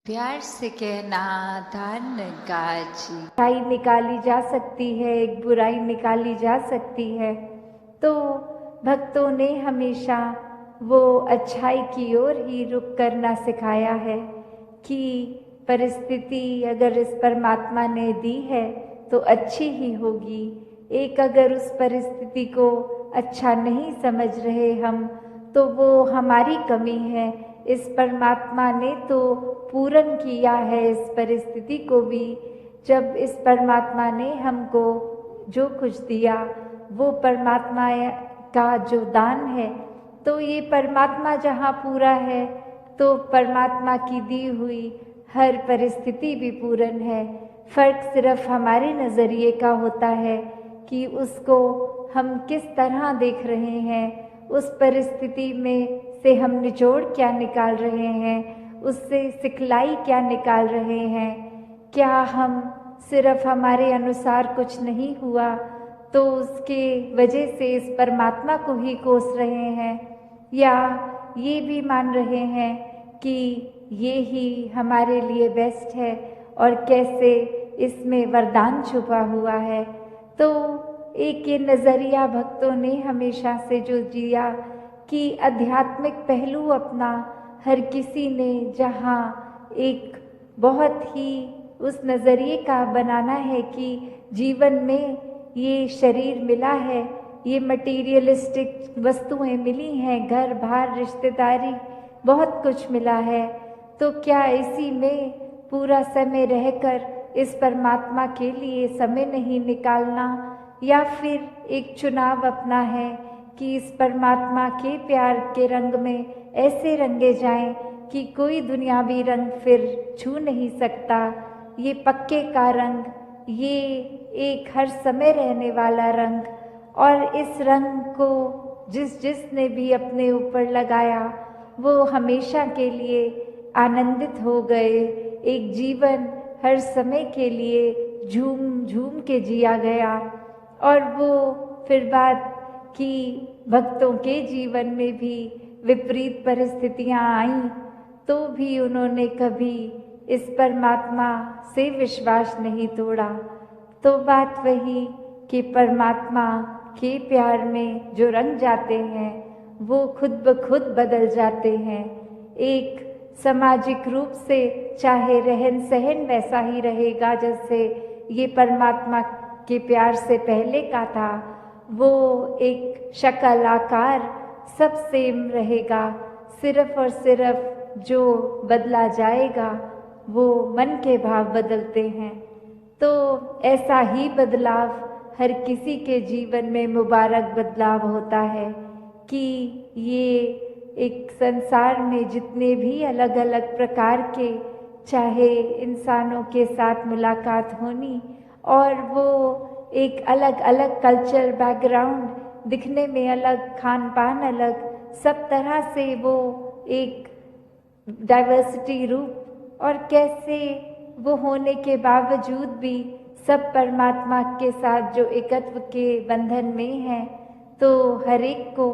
प्यार से कहना धन गाजी। अच्छाई निकाली जा सकती है, एक बुराई निकाली जा सकती है। तो भक्तों ने हमेशा वो अच्छाई की ओर ही रुख करना सिखाया है कि परिस्थिति अगर इस परमात्मा ने दी है तो अच्छी ही होगी। एक अगर उस परिस्थिति को अच्छा नहीं समझ रहे हम तो वो हमारी कमी है। इस परमात्मा ने तो पूर्ण किया है इस परिस्थिति को भी। जब इस परमात्मा ने हमको जो कुछ दिया वो परमात्मा का जो दान है, तो ये परमात्मा जहाँ पूरा है तो परमात्मा की दी हुई हर परिस्थिति भी पूर्ण है। फर्क सिर्फ हमारे नज़रिए का होता है कि उसको हम किस तरह देख रहे हैं, उस परिस्थिति में से हम निचोड़ क्या निकाल रहे हैं, उससे सिखलाई क्या निकाल रहे हैं। क्या हम सिर्फ हमारे अनुसार कुछ नहीं हुआ तो उसके वजह से इस परमात्मा को ही कोस रहे हैं, या ये भी मान रहे हैं कि ये ही हमारे लिए बेस्ट है और कैसे इसमें वरदान छुपा हुआ है। तो एक ये नज़रिया भक्तों ने हमेशा से जो जिया कि आध्यात्मिक पहलू अपना हर किसी ने जहाँ एक बहुत ही उस नज़रिए का बनाना है कि जीवन में ये शरीर मिला है, ये मटीरियलिस्टिक वस्तुएं मिली हैं, घर बार रिश्तेदारी बहुत कुछ मिला है, तो क्या इसी में पूरा समय रहकर इस परमात्मा के लिए समय नहीं निकालना, या फिर एक चुनाव अपना है कि इस परमात्मा के प्यार के रंग में ऐसे रंगे जाएं कि कोई दुनियावी रंग फिर छू नहीं सकता। ये पक्के का रंग, ये एक हर समय रहने वाला रंग, और इस रंग को जिसने भी अपने ऊपर लगाया वो हमेशा के लिए आनंदित हो गए। एक जीवन हर समय के लिए झूम झूम के जिया गया। और वो फिर बात कि भक्तों के जीवन में भी विपरीत परिस्थितियां आईं तो भी उन्होंने कभी इस परमात्मा से विश्वास नहीं तोड़ा। तो बात वही कि परमात्मा के प्यार में जो रंग जाते हैं वो खुद ब खुद बदल जाते हैं। एक सामाजिक रूप से चाहे रहन सहन वैसा ही रहेगा जैसे ये परमात्मा के प्यार से पहले का था, वो एक शक्ल आकार सब सेम रहेगा। सिर्फ और सिर्फ जो बदला जाएगा वो मन के भाव बदलते हैं। तो ऐसा ही बदलाव हर किसी के जीवन में मुबारक बदलाव होता है कि ये एक संसार में जितने भी अलग अलग प्रकार के चाहे इंसानों के साथ मुलाकात होनी, और वो एक अलग अलग कल्चर बैकग्राउंड, दिखने में अलग, खान पान अलग, सब तरह से वो एक डाइवर्सिटी रूप, और कैसे वो होने के बावजूद भी सब परमात्मा के साथ जो एकत्व के बंधन में हैं, तो हर एक को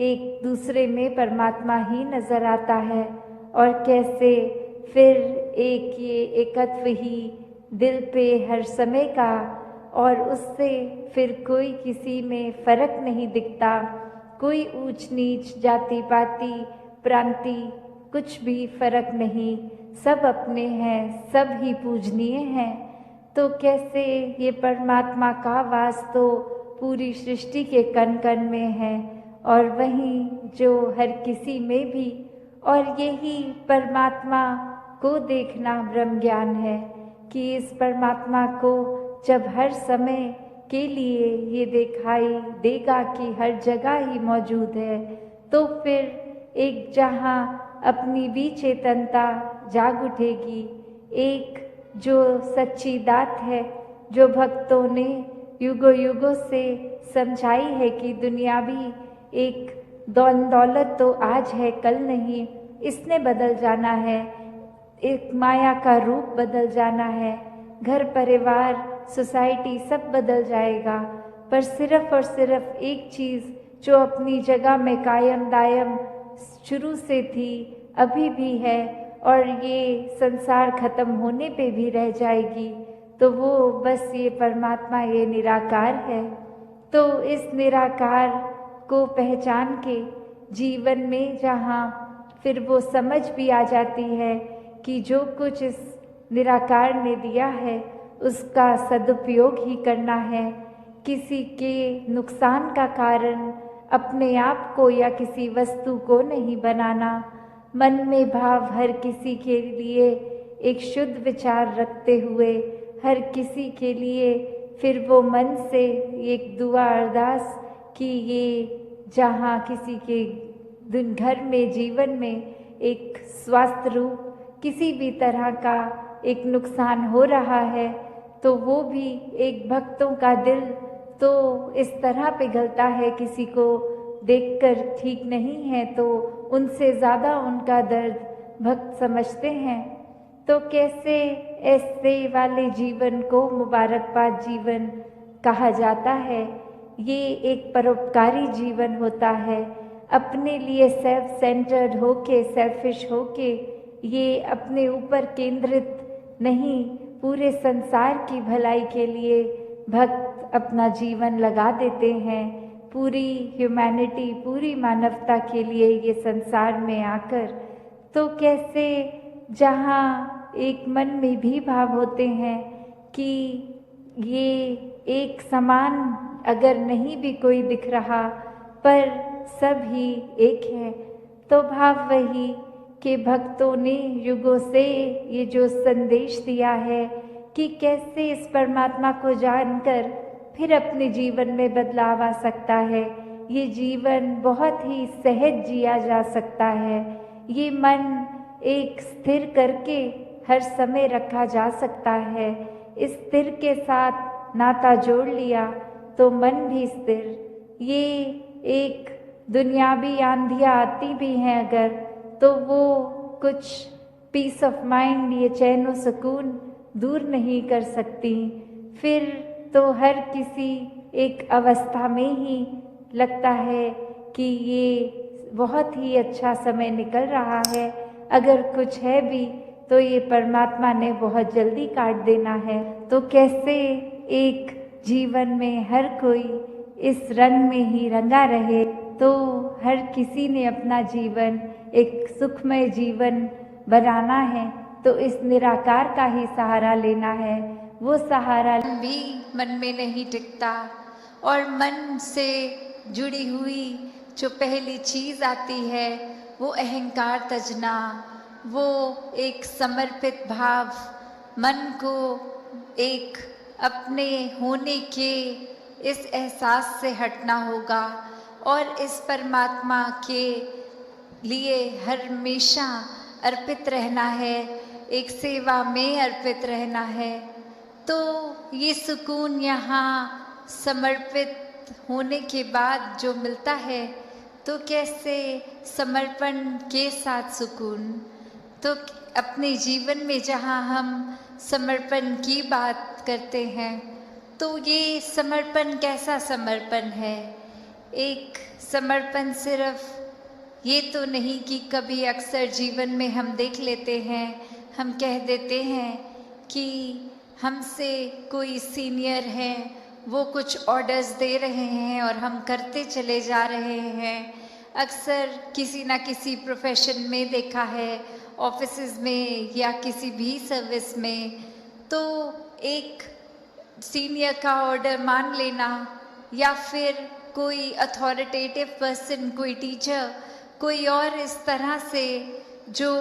एक दूसरे में परमात्मा ही नज़र आता है। और कैसे फिर एक ये एकत्व ही दिल पे हर समय का, और उससे फिर कोई किसी में फ़र्क नहीं दिखता, कोई ऊंच नीच जाति पाति प्रांति कुछ भी फ़र्क नहीं, सब अपने हैं, सब ही पूजनीय हैं। तो कैसे ये परमात्मा का वास तो पूरी सृष्टि के कण कण में है, और वहीं जो हर किसी में भी, और यही परमात्मा को देखना ब्रह्म ज्ञान है कि इस परमात्मा को जब हर समय के लिए ये दिखाई देगा कि हर जगह ही मौजूद है, तो फिर एक जहाँ अपनी भी चेतनता जाग उठेगी। एक जो सच्ची दात है, जो भक्तों ने युगों युगों से समझाई है कि दुनिया भी एक दौलत तो आज है कल नहीं, इसने बदल जाना है, एक माया का रूप बदल जाना है, घर परिवार सोसाइटी सब बदल जाएगा, पर सिर्फ और सिर्फ एक चीज़ जो अपनी जगह में कायम दायम शुरू से थी, अभी भी है, और ये संसार खत्म होने पे भी रह जाएगी, तो वो बस ये परमात्मा, ये निराकार है। तो इस निराकार को पहचान के जीवन में जहाँ फिर वो समझ भी आ जाती है कि जो कुछ इस निराकार ने दिया है उसका सदुपयोग ही करना है। किसी के नुकसान का कारण अपने आप को या किसी वस्तु को नहीं बनाना। मन में भाव हर किसी के लिए एक शुद्ध विचार रखते हुए हर किसी के लिए फिर वो मन से एक दुआ अरदास कि ये जहाँ किसी के दिन घर में जीवन में एक स्वास्थ्य रूप किसी भी तरह का एक नुकसान हो रहा है, तो वो भी एक भक्तों का दिल तो इस तरह पिघलता है, किसी को देखकर ठीक नहीं है तो उनसे ज़्यादा उनका दर्द भक्त समझते हैं। तो कैसे ऐसे वाले जीवन को मुबारकबाद जीवन कहा जाता है। ये एक परोपकारी जीवन होता है। अपने लिए सेल्फ सेंटर्ड होके, सेल्फिश होके, ये अपने ऊपर केंद्रित नहीं, पूरे संसार की भलाई के लिए भक्त अपना जीवन लगा देते हैं। पूरी ह्यूमैनिटी, पूरी मानवता के लिए ये संसार में आकर, तो कैसे जहाँ एक मन में भी भाव होते हैं कि ये एक समान अगर नहीं भी कोई दिख रहा पर सब ही एक है, तो भाव वही कि भक्तों ने युगों से ये जो संदेश दिया है कि कैसे इस परमात्मा को जानकर फिर अपने जीवन में बदलाव आ सकता है। ये जीवन बहुत ही सहज जिया जा सकता है। ये मन एक स्थिर करके हर समय रखा जा सकता है। इस स्थिर के साथ नाता जोड़ लिया तो मन भी स्थिर। ये एक दुनियावी आंधियाँ आती भी हैं अगर, तो वो कुछ पीस ऑफ माइंड, ये चैन और सुकून दूर नहीं कर सकती। फिर तो हर किसी एक अवस्था में ही लगता है कि ये बहुत ही अच्छा समय निकल रहा है। अगर कुछ है भी तो ये परमात्मा ने बहुत जल्दी काट देना है। तो कैसे एक जीवन में हर कोई इस रंग में ही रंगा रहे, तो हर किसी ने अपना जीवन एक सुखमय जीवन बनाना है, तो इस निराकार का ही सहारा लेना है। वो सहारा भी मन में नहीं टिकता, और मन से जुड़ी हुई जो पहली चीज़ आती है वो अहंकार तजना, वो एक समर्पित भाव, मन को एक अपने होने के इस एहसास से हटना होगा और इस परमात्मा के लिए हमेशा अर्पित रहना है, एक सेवा में अर्पित रहना है। तो ये सुकून यहाँ समर्पित होने के बाद जो मिलता है, तो कैसे समर्पण के साथ सुकून। तो अपने जीवन में जहाँ हम समर्पण की बात करते हैं, तो ये समर्पण कैसा समर्पण है। एक समर्पण सिर्फ ये तो नहीं कि कभी अक्सर जीवन में हम देख लेते हैं, हम कह देते हैं कि हमसे कोई सीनियर है, वो कुछ ऑर्डर्स दे रहे हैं और हम करते चले जा रहे हैं। अक्सर किसी ना किसी प्रोफेशन में देखा है, ऑफिसेज में या किसी भी सर्विस में, तो एक सीनियर का ऑर्डर मान लेना या फिर कोई अथॉरिटेटिव पर्सन, कोई टीचर, कोई और इस तरह से जो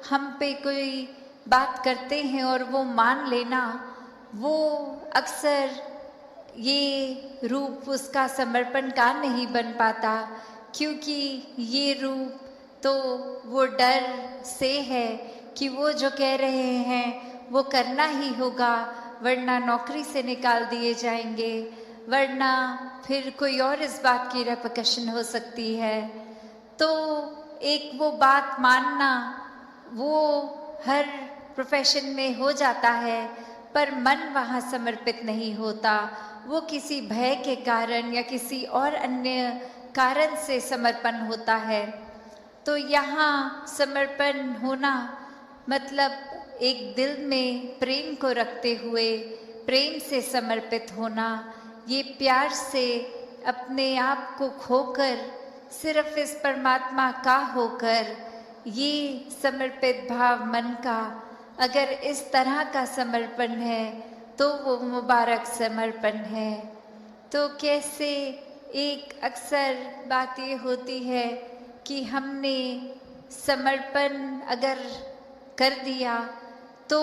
हम पे कोई बात करते हैं और वो मान लेना, वो अक्सर ये रूप उसका समर्पण का नहीं बन पाता, क्योंकि ये रूप तो वो डर से है कि वो जो कह रहे हैं वो करना ही होगा, वरना नौकरी से निकाल दिए जाएंगे, वरना फिर कोई और इस बात की रेपकशन हो सकती है। तो एक वो बात मानना वो हर प्रोफेशन में हो जाता है, पर मन वहाँ समर्पित नहीं होता। वो किसी भय के कारण या किसी और अन्य कारण से समर्पण होता है। तो यहाँ समर्पण होना मतलब एक दिल में प्रेम को रखते हुए प्रेम से समर्पित होना, ये प्यार से अपने आप को खोकर सिर्फ इस परमात्मा का होकर, ये समर्पित भाव मन का अगर इस तरह का समर्पण है तो वो मुबारक समर्पण है। तो कैसे एक अक्सर बात ये होती है कि हमने समर्पण अगर कर दिया तो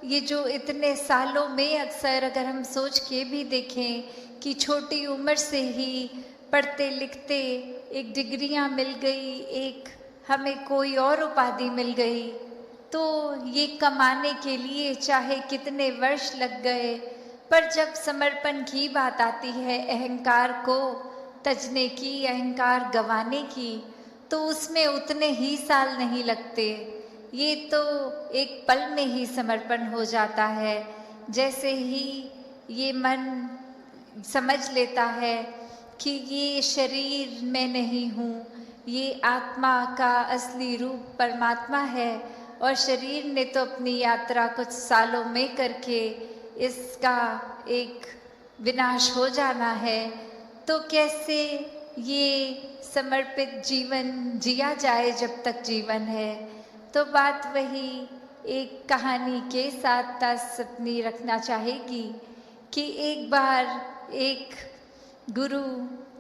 ये जो इतने सालों में अक्सर अगर हम सोच के भी देखें कि छोटी उम्र से ही पढ़ते लिखते एक डिग्रियां मिल गई, एक हमें कोई और उपाधि मिल गई, तो ये कमाने के लिए चाहे कितने वर्ष लग गए, पर जब समर्पण की बात आती है, अहंकार को तजने की, अहंकार गंवाने की, तो उसमें उतने ही साल नहीं लगते। ये तो एक पल में ही समर्पण हो जाता है। जैसे ही ये मन समझ लेता है कि ये शरीर मैं नहीं हूँ, ये आत्मा का असली रूप परमात्मा है और शरीर ने तो अपनी यात्रा कुछ सालों में करके इसका एक विनाश हो जाना है, तो कैसे ये समर्पित जीवन जिया जाए जब तक जीवन है। तो बात वही एक कहानी के साथ तास अपनी रखना चाहेगी कि एक बार एक गुरु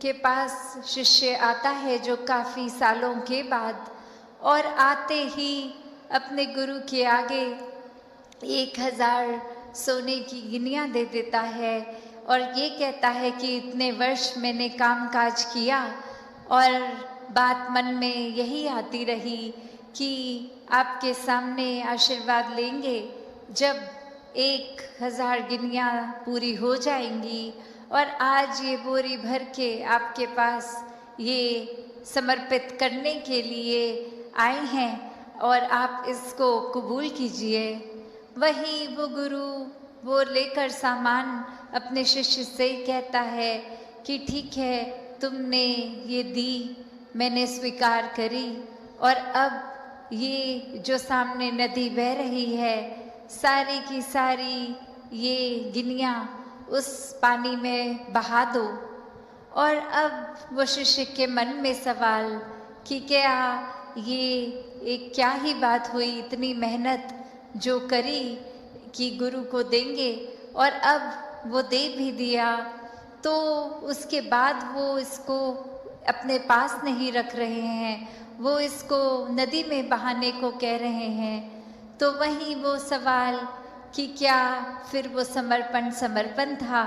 के पास शिष्य आता है जो काफ़ी सालों के बाद, और आते ही अपने गुरु के आगे 1000 सोने की गिनियाँ दे देता है और ये कहता है कि इतने वर्ष मैंने काम काज किया और बात मन में यही आती रही कि आपके सामने आशीर्वाद लेंगे जब 1000 गिनियाँ पूरी हो जाएंगी, और आज ये बोरी भर के आपके पास ये समर्पित करने के लिए आए हैं और आप इसको कबूल कीजिए। वही वो गुरु वो लेकर सामान अपने शिष्य से कहता है कि ठीक है, तुमने ये दी, मैंने स्वीकार करी, और अब ये जो सामने नदी बह रही है, सारी की सारी ये गिनियाँ उस पानी में बहा दो। और अब वो शिष्य के मन में सवाल कि क्या ये एक क्या ही बात हुई, इतनी मेहनत जो करी कि गुरु को देंगे और अब वो दे भी दिया, तो उसके बाद वो इसको अपने पास नहीं रख रहे हैं, वो इसको नदी में बहाने को कह रहे हैं। तो वही वो सवाल कि क्या फिर वो समर्पण था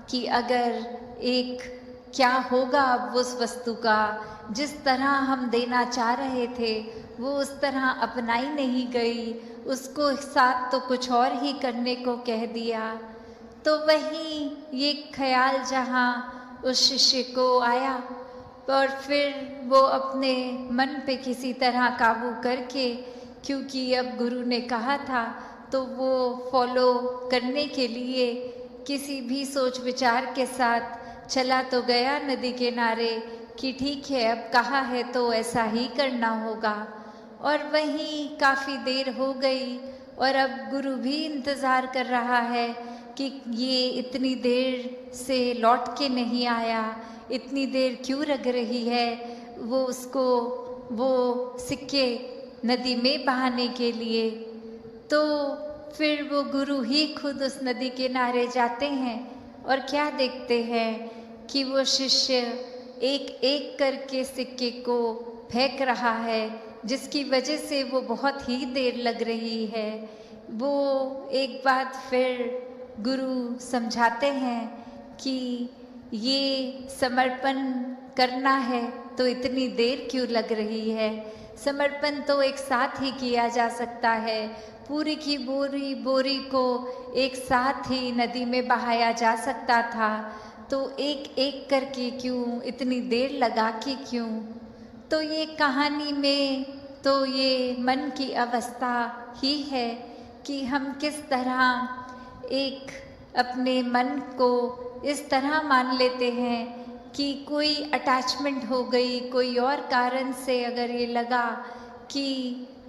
कि अगर एक क्या होगा अब उस वस्तु का, जिस तरह हम देना चाह रहे थे वो उस तरह अपनाई नहीं गई, उसको साथ तो कुछ और ही करने को कह दिया। तो वही ये ख्याल जहाँ उस शिष्य को आया और फिर वो अपने मन पे किसी तरह काबू करके, क्योंकि अब गुरु ने कहा था तो वो फॉलो करने के लिए किसी भी सोच विचार के साथ चला तो गया नदी किनारे कि ठीक है, अब कहा है तो ऐसा ही करना होगा। और वहीं काफ़ी देर हो गई और अब गुरु भी इंतज़ार कर रहा है कि ये इतनी देर से लौट के नहीं आया, इतनी देर क्यों लग रही है वो उसको वो सिक्के नदी में बहाने के लिए। तो फिर वो गुरु ही खुद उस नदी किनारे जाते हैं और क्या देखते हैं कि वो शिष्य एक एक करके सिक्के को फेंक रहा है, जिसकी वजह से वो बहुत ही देर लग रही है। वो एक बात फिर गुरु समझाते हैं कि ये समर्पण करना है तो इतनी देर क्यों लग रही है, समर्पण तो एक साथ ही किया जा सकता है, पूरी की बोरी को एक साथ ही नदी में बहाया जा सकता था, तो एक एक करके क्यों, इतनी देर लगा के क्यों। तो ये कहानी में तो ये मन की अवस्था ही है कि हम किस तरह एक अपने मन को इस तरह मान लेते हैं कि कोई अटैचमेंट हो गई, कोई और कारण से अगर ये लगा कि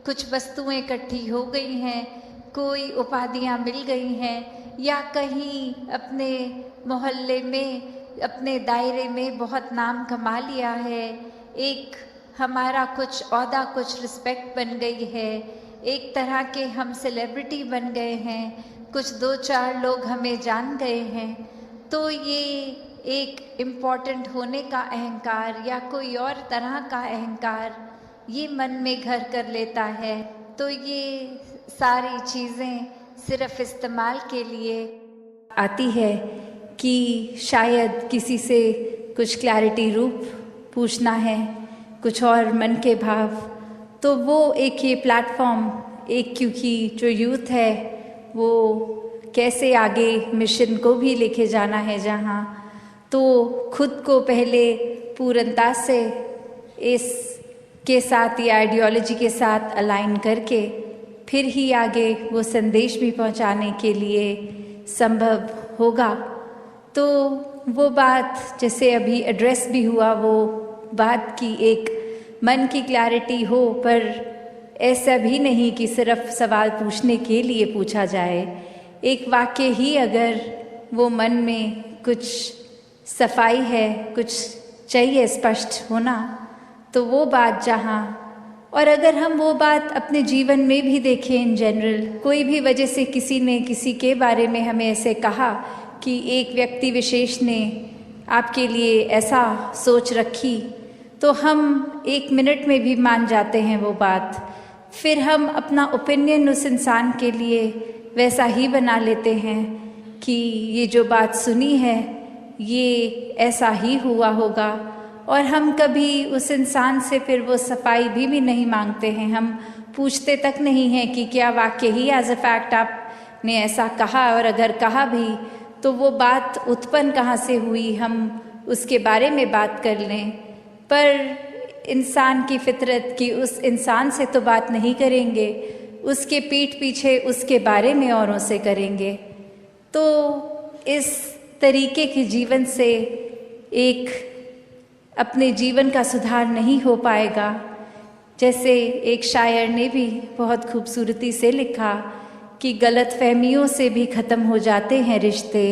कुछ वस्तुएं इकट्ठी हो गई हैं, कोई उपाधियां मिल गई हैं, या कहीं अपने मोहल्ले में, अपने दायरे में बहुत नाम कमा लिया है, एक हमारा कुछ औहदा, कुछ रिस्पेक्ट बन गई है, एक तरह के हम सेलिब्रिटी बन गए हैं, कुछ 2-4 लोग हमें जान गए हैं, तो ये एक इम्पॉर्टेंट होने का अहंकार या कोई और तरह का अहंकार ये मन में घर कर लेता है। तो ये सारी चीज़ें सिर्फ इस्तेमाल के लिए आती है कि शायद किसी से कुछ क्लैरिटी रूप पूछना है, कुछ और मन के भाव, तो वो एक ये प्लेटफॉर्म, एक क्योंकि जो यूथ है वो कैसे आगे मिशन को भी लेके जाना है जहाँ, तो खुद को पहले पूर्णता से इसके साथ या आइडियोलॉजी के साथ अलाइन करके फिर ही आगे वो संदेश भी पहुँचाने के लिए संभव होगा। तो वो बात जैसे अभी एड्रेस भी हुआ, वो बात की एक मन की क्लैरिटी हो, पर ऐसा भी नहीं कि सिर्फ सवाल पूछने के लिए पूछा जाए। एक वाक्य ही अगर वो मन में कुछ सफाई है, कुछ चाहिए स्पष्ट होना, तो वो बात जहाँ, और अगर हम वो बात अपने जीवन में भी देखें, इन जनरल कोई भी वजह से किसी ने किसी के बारे में हमें ऐसे कहा कि एक व्यक्ति विशेष ने आपके लिए ऐसा सोच रखी, तो हम 1 मिनट में भी मान जाते हैं वो बात। फिर हम अपना ओपिनियन उस इंसान के लिए वैसा ही बना लेते हैं कि ये जो बात सुनी है ये ऐसा ही हुआ होगा, और हम कभी उस इंसान से फिर वो सफाई भी नहीं मांगते हैं। हम पूछते तक नहीं हैं कि क्या वाकई ही एज अ फैक्ट आपने ऐसा कहा, और अगर कहा भी तो वो बात उत्पन्न कहाँ से हुई, हम उसके बारे में बात कर लें। पर इंसान की फितरत की उस इंसान से तो बात नहीं करेंगे, उसके पीठ पीछे उसके बारे में औरों से करेंगे। तो इस तरीके के जीवन से एक अपने जीवन का सुधार नहीं हो पाएगा। जैसे एक शायर ने भी बहुत खूबसूरती से लिखा कि गलत फहमियों से भी ख़त्म हो जाते हैं रिश्ते,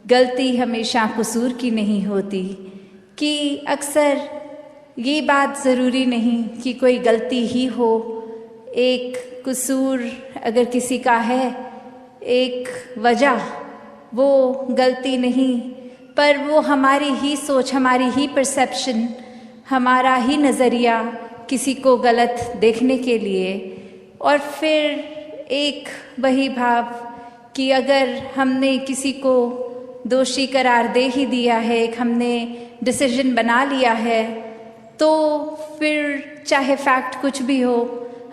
गलती हमेशा कसूर की नहीं होती। कि अक्सर ये बात ज़रूरी नहीं कि कोई गलती ही हो, एक कसूर अगर किसी का है, एक वजह, वो गलती नहीं, पर वो हमारी ही सोच, हमारी ही परसेप्शन, हमारा ही नज़रिया किसी को गलत देखने के लिए। और फिर एक वही भाव कि अगर हमने किसी को दोषी करार दे ही दिया है, एक हमने डिसीजन बना लिया है, तो फिर चाहे फैक्ट कुछ भी हो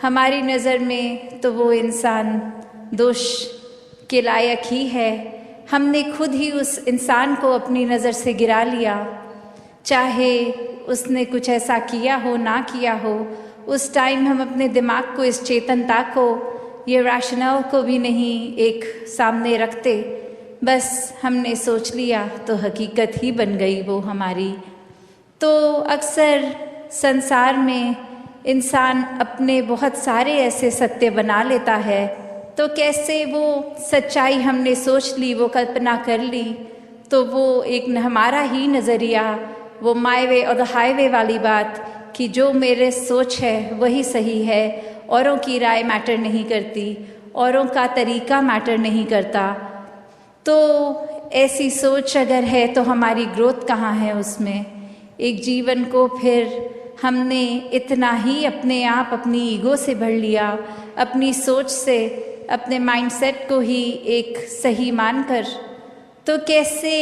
हमारी नज़र में, तो वो इंसान दोष के लायक ही है। हमने खुद ही उस इंसान को अपनी नज़र से गिरा लिया, चाहे उसने कुछ ऐसा किया हो ना किया हो। उस टाइम हम अपने दिमाग को, इस चेतनता को, ये रैशनल को भी नहीं एक सामने रखते, बस हमने सोच लिया तो हकीकत ही बन गई वो हमारी। तो अक्सर संसार में इंसान अपने बहुत सारे ऐसे सत्य बना लेता है, तो कैसे वो सच्चाई हमने सोच ली, वो कल्पना कर ली, तो वो एक हमारा ही नज़रिया, वो माय वे और द हाईवे वाली बात कि जो मेरे सोच है वही सही है, औरों की राय मैटर नहीं करती, औरों का तरीका मैटर नहीं करता। तो ऐसी सोच अगर है तो हमारी ग्रोथ कहाँ है उसमें। एक जीवन को फिर हमने इतना ही अपने आप, अपनी ईगो से भर लिया, अपनी सोच से, अपने माइंडसेट को ही एक सही मानकर। तो कैसे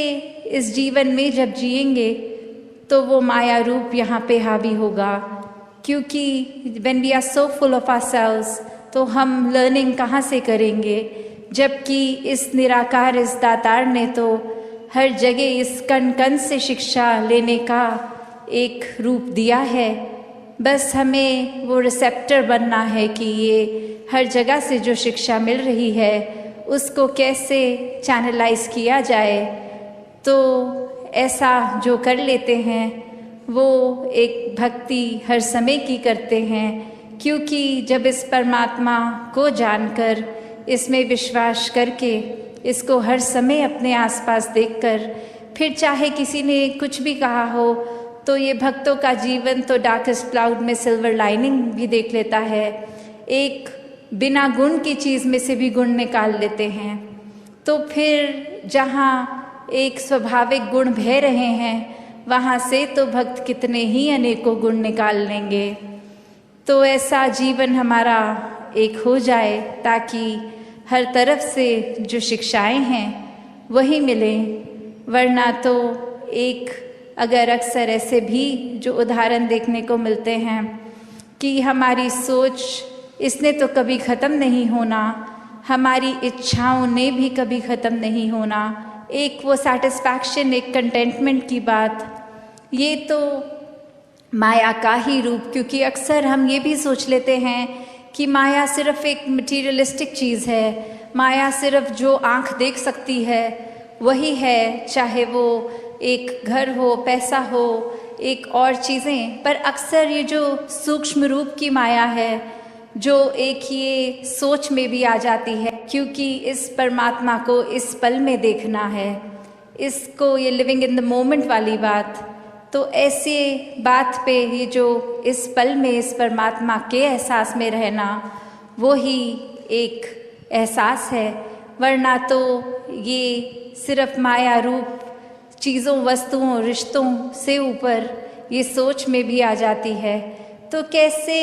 इस जीवन में जब जिएंगे तो वो माया रूप यहाँ पे हावी होगा, क्योंकि when we are so full of ourselves, तो हम लर्निंग कहाँ से करेंगे, जबकि इस निराकार, इस दातार ने तो हर जगह इस कण कण से शिक्षा लेने का एक रूप दिया है। बस हमें वो रिसेप्टर बनना है कि ये हर जगह से जो शिक्षा मिल रही है उसको कैसे चैनलाइज किया जाए। तो ऐसा जो कर लेते हैं वो एक भक्ति हर समय की करते हैं क्योंकि जब इस परमात्मा को जानकर, इसमें विश्वास करके, इसको हर समय अपने आसपास देखकर, फिर चाहे किसी ने कुछ भी कहा हो, तो ये भक्तों का जीवन तो डार्केस्ट क्लाउड में सिल्वर लाइनिंग भी देख लेता है। एक बिना गुण की चीज़ में से भी गुण निकाल लेते हैं। तो फिर जहाँ एक स्वाभाविक गुण बह रहे हैं, वहाँ से तो भक्त कितने ही अनेकों गुण निकाल लेंगे। तो ऐसा जीवन हमारा एक हो जाए, ताकि हर तरफ से जो शिक्षाएं हैं वही मिलें। वरना तो एक अगर अक्सर ऐसे भी जो उदाहरण देखने को मिलते हैं कि हमारी सोच, इसने तो कभी ख़त्म नहीं होना, हमारी इच्छाओं ने भी कभी ख़त्म नहीं होना, एक वो सेटिस्फैक्शन, एक कंटेंटमेंट की बात, ये तो माया का ही रूप। क्योंकि अक्सर हम ये भी सोच लेते हैं कि माया सिर्फ एक मटीरियलिस्टिक चीज़ है, माया सिर्फ जो आँख देख सकती है वही है, चाहे वो एक घर हो, पैसा हो, एक और चीज़ें। पर अक्सर ये जो सूक्ष्म रूप की माया है, जो एक ये सोच में भी आ जाती है, क्योंकि इस परमात्मा को इस पल में देखना है, इसको ये लिविंग इन द मोमेंट वाली बात। तो ऐसे बात पे ये जो इस पल में इस परमात्मा के एहसास में रहना, वो ही एक एहसास है। वरना तो ये सिर्फ माया रूप चीज़ों, वस्तुओं, रिश्तों से ऊपर ये सोच में भी आ जाती है। तो कैसे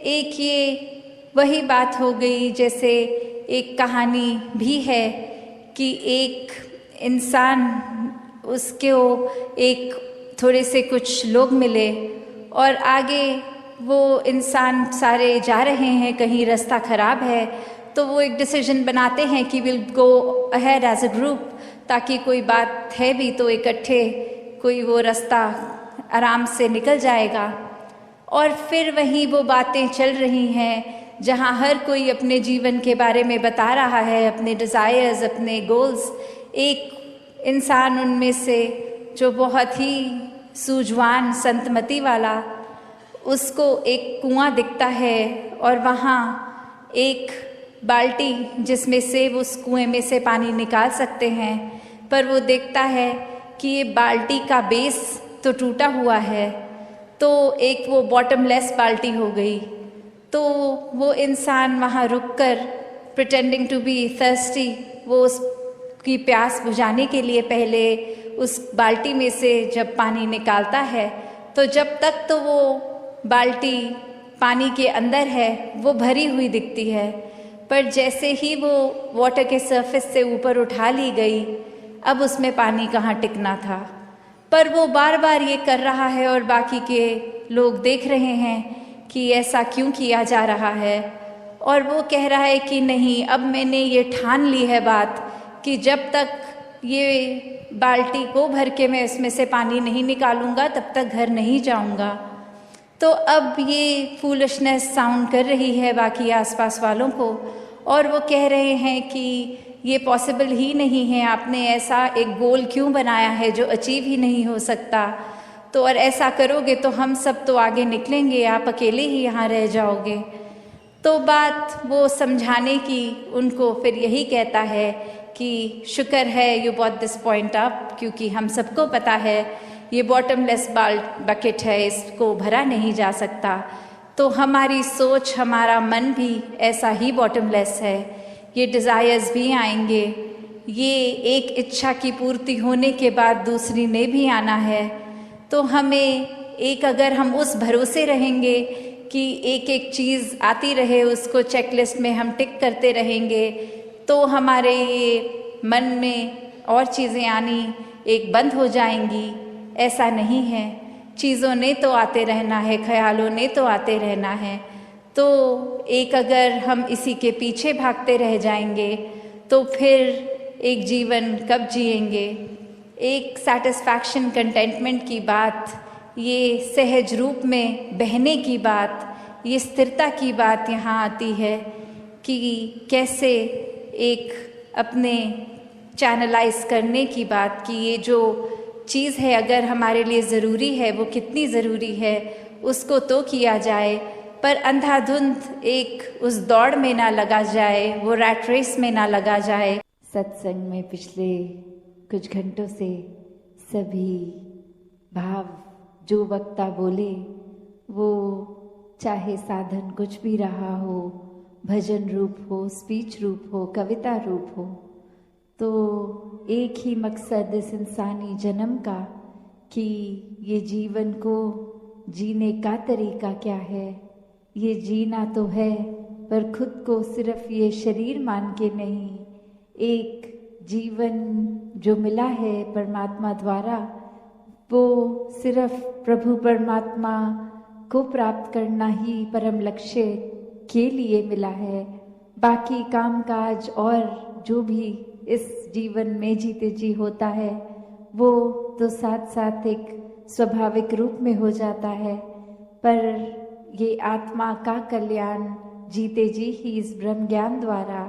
एक ये वही बात हो गई, जैसे एक कहानी भी है कि एक इंसान, उसको एक थोड़े से कुछ लोग मिले और आगे वो इंसान सारे जा रहे हैं, कहीं रास्ता ख़राब है, तो वो एक डिसीजन बनाते हैं कि will go ahead as a group, ताकि कोई बात है भी तो इकट्ठे कोई वो रास्ता आराम से निकल जाएगा। और फिर वहीं वो बातें चल रही हैं जहाँ हर कोई अपने जीवन के बारे में बता रहा है, अपने डिज़ायर्स, अपने गोल्स। एक इंसान उनमें से जो बहुत ही सूझवान, संतमति वाला, उसको एक कुआं दिखता है और वहाँ एक बाल्टी जिसमें से वो उस कुएं में से पानी निकाल सकते हैं, पर वो देखता है कि ये बाल्टी का बेस तो टूटा हुआ है, तो एक वो बॉटमलेस बाल्टी हो गई। तो वो इंसान वहाँ रुककर प्रिटेंडिंग टू बी थर्स्टी, वो उसकी प्यास बुझाने के लिए पहले उस बाल्टी में से जब पानी निकालता है, तो जब तक तो वो बाल्टी पानी के अंदर है वो भरी हुई दिखती है, पर जैसे ही वो वाटर के सरफेस से ऊपर उठा ली गई, अब उसमें पानी कहाँ टिकना था। पर वो बार बार ये कर रहा है और बाकी के लोग देख रहे हैं कि ऐसा क्यों किया जा रहा है। और वो कह रहा है कि नहीं, अब मैंने ये ठान ली है बात कि जब तक ये बाल्टी को भर के मैं इसमें से पानी नहीं निकालूंगा तब तक घर नहीं जाऊंगा। तो अब ये फूलिशनेस साउंड कर रही है बाकी आसपास वालों को, और वो कह रहे हैं कि ये पॉसिबल ही नहीं है, आपने ऐसा एक गोल क्यों बनाया है जो अचीव ही नहीं हो सकता। तो और ऐसा करोगे तो हम सब तो आगे निकलेंगे, आप अकेले ही यहाँ रह जाओगे। तो बात वो समझाने की उनको फिर यही कहता है कि शुक्र है you bought this point up, क्योंकि हम सबको पता है ये बॉटमलेस बकेट है, इसको भरा नहीं जा सकता। तो हमारी सोच, हमारा मन भी ऐसा ही बॉटमलेस है, ये डिज़ायर्स भी आएंगे, ये एक इच्छा की पूर्ति होने के बाद दूसरी ने भी आना है। तो हमें एक, अगर हम उस भरोसे रहेंगे कि एक एक चीज़ आती रहे, उसको चेकलिस्ट में हम टिक करते रहेंगे, तो हमारे ये मन में और चीज़ें आनी एक बंद हो जाएंगी। ऐसा नहीं है, चीज़ों ने तो आते रहना है, ख्यालों ने तो आते रहना है। तो एक अगर हम इसी के पीछे भागते रह जाएंगे तो फिर एक जीवन कब जिएंगे। एक सेटिस्फैक्शन, कंटेंटमेंट की बात, ये सहज रूप में बहने की बात, ये स्थिरता की बात यहाँ आती है कि कैसे एक अपने चैनलाइज करने की बात, कि ये जो चीज़ है अगर हमारे लिए ज़रूरी है, वो कितनी ज़रूरी है उसको तो किया जाए, पर अंधाधुंध एक उस दौड़ में ना लगा जाए, वो रैट रेस में ना लगा जाए। सत्संग में पिछले कुछ घंटों से सभी भाव जो वक्ता बोले, वो चाहे साधन कुछ भी रहा हो, भजन रूप हो, स्पीच रूप हो, कविता रूप हो, तो एक ही मकसद इस इंसानी जन्म का कि ये जीवन को जीने का तरीका क्या है। ये जीना तो है, पर खुद को सिर्फ ये शरीर मान के नहीं, एक जीवन जो मिला है परमात्मा द्वारा, वो सिर्फ प्रभु परमात्मा को प्राप्त करना ही परम लक्ष्य के लिए मिला है। बाकी काम काज और जो भी इस जीवन में जीते जी होता है, वो तो साथ साथ एक स्वाभाविक रूप में हो जाता है, पर ये आत्मा का कल्याण जीते जी ही इस ब्रह्म ज्ञान द्वारा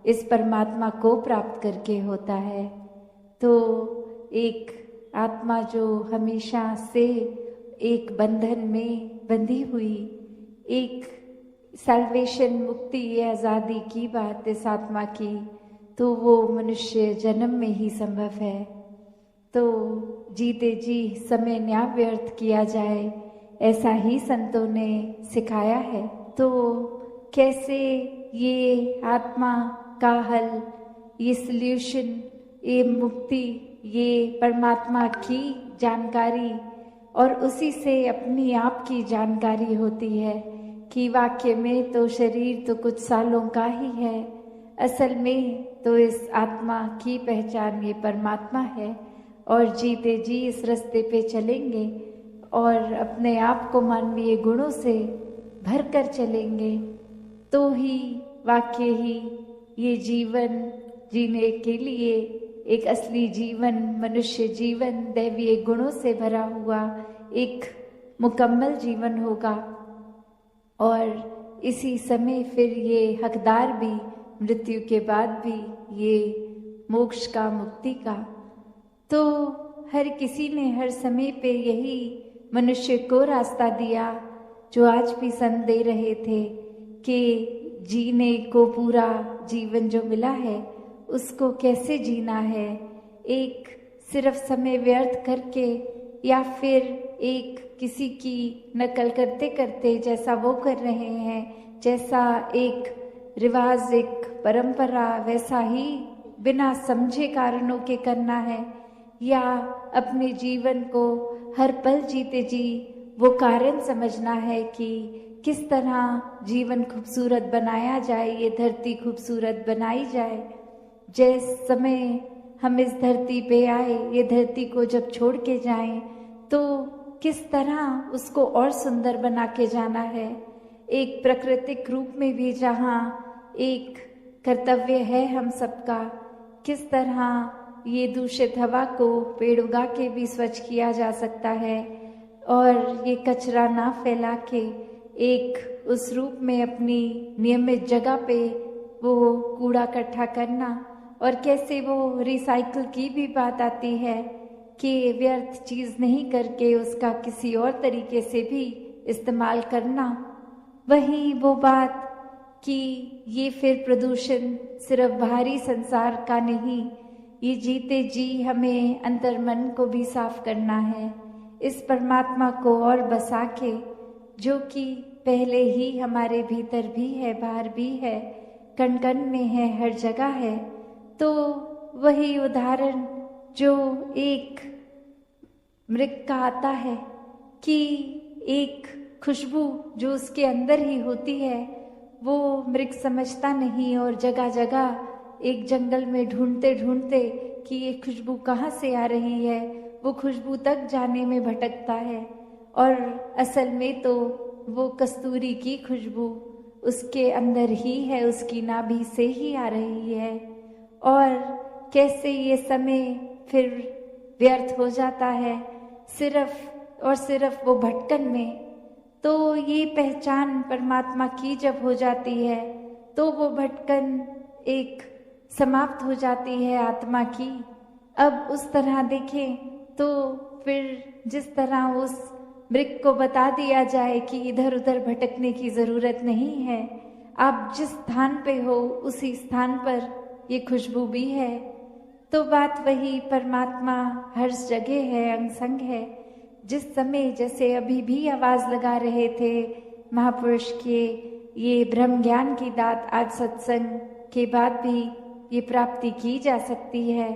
इस परमात्मा को प्राप्त करके होता है। तो एक आत्मा जो हमेशा से एक बंधन में बंधी हुई, एक सल्वेशन, मुक्ति, आज़ादी की बात इस आत्मा की, तो वो मनुष्य जन्म में ही संभव है। तो जीते जी समय न्या व्यर्थ किया जाए, ऐसा ही संतों ने सिखाया है। तो कैसे ये आत्मा का हल, ये सल्यूशन, ये मुक्ति, ये परमात्मा की जानकारी और उसी से अपनी आप की जानकारी होती है कि वाक्य में तो शरीर तो कुछ सालों का ही है, असल में तो इस आत्मा की पहचान ये परमात्मा है। और जीते जी इस रास्ते पे चलेंगे और अपने आप को मानवीय गुणों से भर कर चलेंगे, तो ही वाक्य ही ये जीवन जीने के लिए एक असली जीवन, मनुष्य जीवन, दैवीय गुणों से भरा हुआ एक मुकम्मल जीवन होगा। और इसी समय फिर ये हकदार भी मृत्यु के बाद भी ये मोक्ष का, मुक्ति का। तो हर किसी ने हर समय पे यही मनुष्य को रास्ता दिया, जो आज भी संत दे रहे थे कि जीने को पूरा जीवन जो मिला है उसको कैसे जीना है। एक सिर्फ समय व्यर्थ करके या फिर एक किसी की नकल करते करते, जैसा वो कर रहे हैं, जैसा एक रिवाज, एक परंपरा, वैसा ही बिना समझे कारणों के करना है, या अपने जीवन को हर पल जीते जी वो कारण समझना है कि किस तरह जीवन खूबसूरत बनाया जाए, ये धरती खूबसूरत बनाई जाए। जिस समय हम इस धरती पे आए, ये धरती को जब छोड़ के जाएं, तो किस तरह उसको और सुंदर बना के जाना है। एक प्राकृतिक रूप में भी जहाँ एक कर्तव्य है हम सबका, किस तरह ये दूषित हवा को पेड़ उगा के भी स्वच्छ किया जा सकता है, और ये कचरा ना फैला के एक उस रूप में अपनी नियमित जगह पे वो कूड़ा इकट्ठा करना। और कैसे वो रिसाइकल की भी बात आती है कि व्यर्थ चीज़ नहीं करके उसका किसी और तरीके से भी इस्तेमाल करना। वही वो बात कि ये फिर प्रदूषण सिर्फ बाहरी संसार का नहीं, ये जीते जी हमें अंतर मन को भी साफ करना है, इस परमात्मा को और बसा के, जो कि पहले ही हमारे भीतर भी है, बाहर भी है, कण कण में है, हर जगह है। तो वही उदाहरण जो एक मृग का आता है कि एक खुशबू जो उसके अंदर ही होती है, वो मृग समझता नहीं, और जगह जगह एक जंगल में ढूंढते ढूंढते कि ये खुशबू कहाँ से आ रही है, वो खुशबू तक जाने में भटकता है। और असल में तो वो कस्तूरी की खुशबू उसके अंदर ही है, उसकी नाभि से ही आ रही है। और कैसे ये समय फिर व्यर्थ हो जाता है सिर्फ और सिर्फ वो भटकन में। तो ये पहचान परमात्मा की जब हो जाती है, तो वो भटकन एक समाप्त हो जाती है आत्मा की। अब उस तरह देखें तो फिर जिस तरह उस मृग को बता दिया जाए कि इधर उधर भटकने की जरूरत नहीं है, आप जिस स्थान पे हो उसी स्थान पर ये खुशबू भी है। तो बात वही, परमात्मा हर जगह है, अंग संग है। जिस समय, जैसे अभी भी आवाज लगा रहे थे महापुरुष के, ये ब्रह्म ज्ञान की दात आज सत्संग के बाद भी ये प्राप्ति की जा सकती है।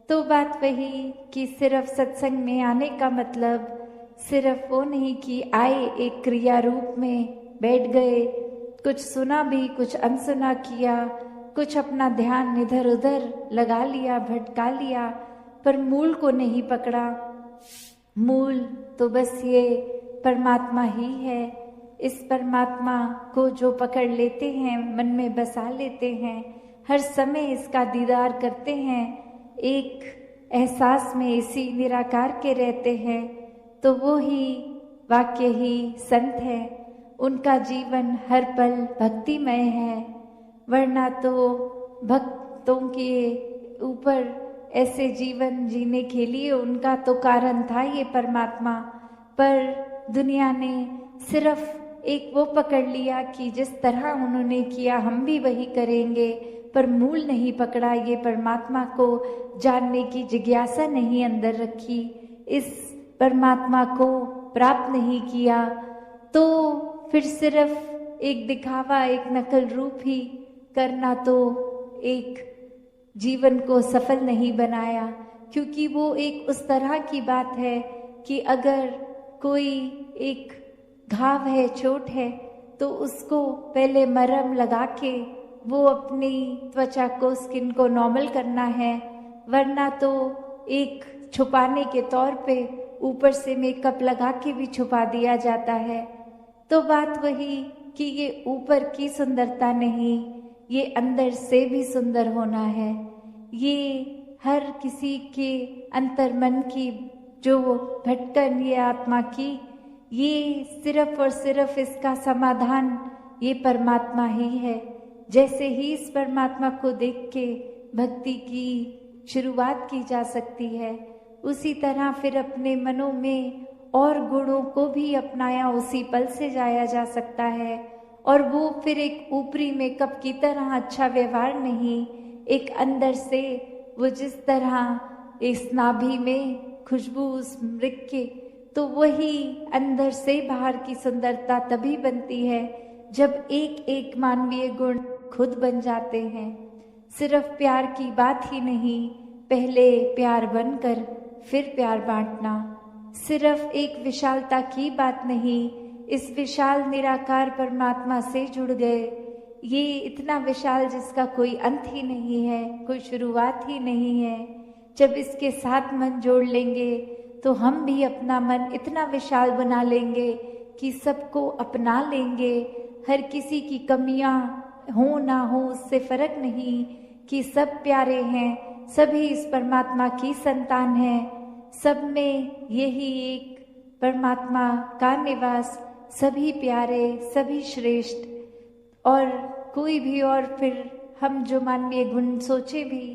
तो बात वही कि सिर्फ सत्संग में आने का मतलब सिर्फ वो नहीं कि आए एक क्रिया रूप में बैठ गए, कुछ सुना भी कुछ अनसुना किया, कुछ अपना ध्यान इधर उधर लगा लिया, भटका लिया, पर मूल को नहीं पकड़ा। मूल तो बस ये परमात्मा ही है। इस परमात्मा को जो पकड़ लेते हैं, मन में बसा लेते हैं, हर समय इसका दीदार करते हैं, एक एहसास में इसी निराकार के रहते हैं, तो वो ही वाक्य ही संत है। उनका जीवन हर पल भक्तिमय है, वरना तो भक्तों के ऊपर ऐसे जीवन जीने के लिए उनका तो कारण था ये परमात्मा, पर दुनिया ने सिर्फ एक वो पकड़ लिया कि जिस तरह उन्होंने किया हम भी वही करेंगे, पर मूल नहीं पकड़ा, ये परमात्मा को जानने की जिज्ञासा नहीं अंदर रखी, इस परमात्मा को प्राप्त नहीं किया, तो फिर सिर्फ एक दिखावा, एक नकल रूप ही करना तो एक जीवन को सफल नहीं बनाया। क्योंकि वो एक उस तरह की बात है कि अगर कोई एक घाव है, चोट है, तो उसको पहले मरहम लगा के वो अपनी त्वचा को, स्किन को नॉर्मल करना है, वरना तो एक छुपाने के तौर पे ऊपर से मेकअप लगा के भी छुपा दिया जाता है। तो बात वही कि ये ऊपर की सुंदरता नहीं, ये अंदर से भी सुंदर होना है। ये हर किसी के अंतर्मन की जो भटकन ये आत्मा की, ये सिर्फ और सिर्फ इसका समाधान ये परमात्मा ही है। जैसे ही इस परमात्मा को देख के भक्ति की शुरुआत की जा सकती है, उसी तरह फिर अपने मनों में और गुणों को भी अपनाया उसी पल से जाया जा सकता है। और वो फिर एक ऊपरी मेकअप की तरह अच्छा व्यवहार नहीं, एक अंदर से वो जिस तरह इस नाभि में खुशबू उस मृग के, तो वही अंदर से बाहर की सुंदरता तभी बनती है जब एक एक मानवीय गुण खुद बन जाते हैं। सिर्फ प्यार की बात ही नहीं, पहले प्यार बनकर फिर प्यार बांटना। सिर्फ एक विशालता की बात नहीं, इस विशाल निराकार परमात्मा से जुड़ गए। ये इतना विशाल जिसका कोई अंत ही नहीं है, कोई शुरुआत ही नहीं है। जब इसके साथ मन जोड़ लेंगे तो हम भी अपना मन इतना विशाल बना लेंगे कि सबको अपना लेंगे। हर किसी की कमियां हो ना हो उससे फर्क नहीं, कि सब प्यारे हैं, सभी इस परमात्मा की संतान हैं, सब में यही एक परमात्मा का निवास, सभी प्यारे, सभी श्रेष्ठ। और कोई भी और फिर हम जो मानवीय गुण सोचे भी,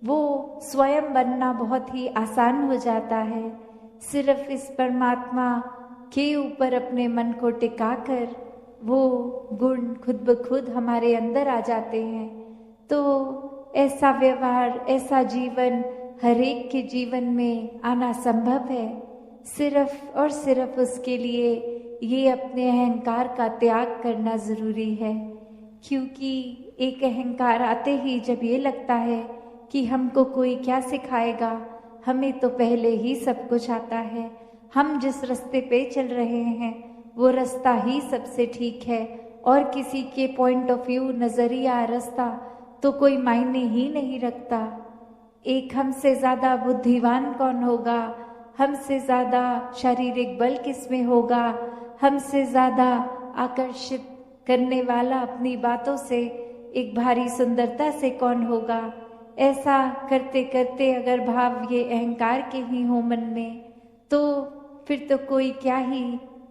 वो स्वयं बनना बहुत ही आसान हो जाता है। सिर्फ इस परमात्मा के ऊपर अपने मन को टिकाकर वो गुण खुद ब खुद हमारे अंदर आ जाते हैं। तो ऐसा व्यवहार, ऐसा जीवन हर एक के जीवन में आना संभव है। सिर्फ और सिर्फ उसके लिए ये अपने अहंकार का त्याग करना जरूरी है। क्योंकि एक अहंकार आते ही जब ये लगता है कि हमको कोई क्या सिखाएगा, हमें तो पहले ही सब कुछ आता है, हम जिस रास्ते पे चल रहे हैं वो रास्ता ही सबसे ठीक है, और किसी के पॉइंट ऑफ व्यू, नजरिया, रास्ता तो कोई मायने ही नहीं रखता। एक हमसे ज्यादा बुद्धिमान कौन होगा, हमसे ज्यादा शारीरिक बल किसमें होगा, हमसे ज्यादा आकर्षित करने वाला अपनी बातों से एक भारी सुंदरता से कौन होगा। ऐसा करते करते अगर भाव ये अहंकार के ही हो मन में, तो फिर तो कोई क्या ही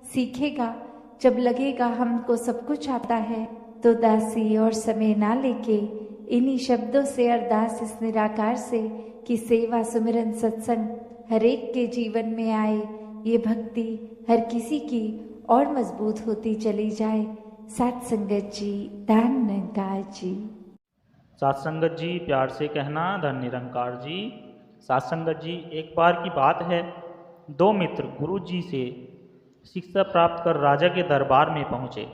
सीखेगा। जब लगेगा हमको सब कुछ आता है, तो दासी और समय ना लेके इन्हीं शब्दों से अरदास इस निराकार से कि सेवा, सुमिरन, सत्संग हर एक के जीवन में आए, ये भक्ति हर किसी की और मजबूत होती चली जाए। साथ संगत जी, धन निरंकार जी। सत्संगत जी प्यार से कहना धन निरंकार जी। सत्संगत जी, एक बार की बात है, दो मित्र गुरु जी से शिक्षा प्राप्त कर राजा के दरबार में पहुँचे।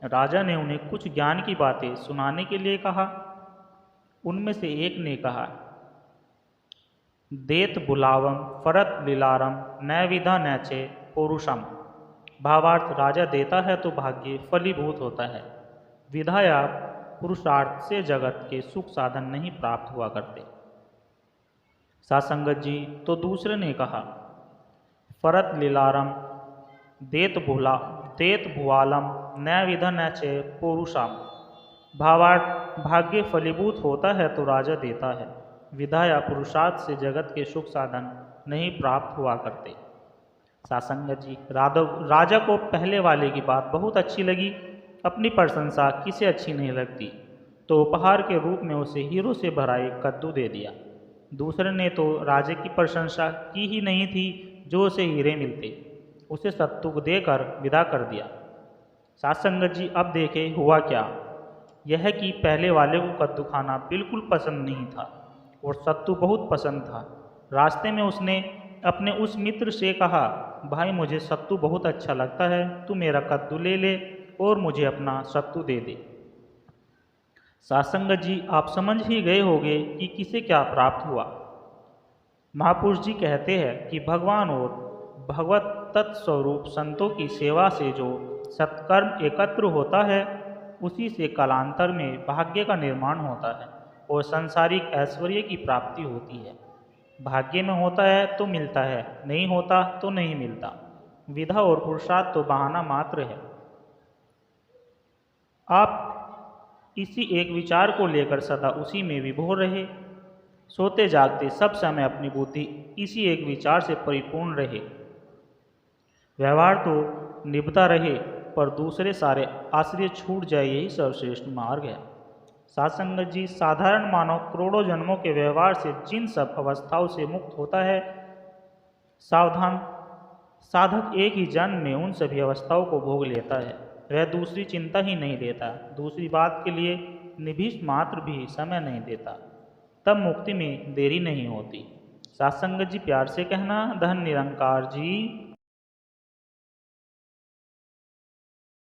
राजा ने उन्हें कुछ ज्ञान की बातें सुनाने के लिए कहा। उनमें से एक ने कहा, देत बुलावम फरत लीलारम न विधा न चे पुरुषम। भावार्थ, राजा देता है तो भाग्य फलीभूत होता है, विधा या पुरुषार्थ से जगत के सुख साधन नहीं प्राप्त हुआ करते। सत्संगत जी, तो दूसरे ने कहा, फरत लीलारम देत भुआलम न विधा न चे पुरुषम। भावार्थ, भाग्य फलीभूत होता है तो राजा देता है, विधा या पुरुषार्थ से जगत के सुख साधन नहीं प्राप्त हुआ करते। सत्संगत जी, राजा को पहले वाले की बात बहुत अच्छी लगी। अपनी प्रशंसा किसे अच्छी नहीं लगती, तो उपहार के रूप में उसे हीरो से भरा एक कद्दू दे दिया। दूसरे ने तो राजा की प्रशंसा की ही नहीं थी, जो उसे हीरे मिलते, उसे सत्तू देकर विदा कर दिया। सत्संगत जी, अब देखे हुआ क्या। यह कि पहले वाले को कद्दू खाना बिल्कुल पसंद नहीं था और सत्तू बहुत पसंद था। रास्ते में उसने अपने उस मित्र से कहा, भाई मुझे सत्तू बहुत अच्छा लगता है, तू मेरा कद्दू ले ले और मुझे अपना सत्तू दे दे। सत्संगत जी, आप समझ ही गए होंगे कि किसे क्या प्राप्त हुआ। महापुरुष जी कहते हैं कि भगवान और भगवत तत्स्वरूप संतों की सेवा से जो सत्कर्म एकत्र होता है, उसी से कालांतर में भाग्य का निर्माण होता है और सांसारिक ऐश्वर्य की प्राप्ति होती है। भाग्य में होता है तो मिलता है, नहीं होता तो नहीं मिलता। विधा और पुरुषार्थ तो बहाना मात्र है। आप इसी एक विचार को लेकर सदा उसी में विभोर रहे। सोते जागते सब समय अपनी बुद्धि इसी एक विचार से परिपूर्ण रहे। व्यवहार तो निभता रहे, पर दूसरे सारे आश्रय छूट जाए, यही सर्वश्रेष्ठ मार्ग है। सत्संगत जी, साधारण मानव करोड़ों जन्मों के व्यवहार से जिन सब अवस्थाओं से मुक्त होता है, सावधान साधक एक ही जन्म में उन सभी अवस्थाओं को भोग लेता है। वह दूसरी चिंता ही नहीं लेता, दूसरी बात के लिए निभिष्ट मात्र भी समय नहीं देता, तब मुक्ति में देरी नहीं होती। सत्संगत जी प्यार से कहना धन निरंकार जी।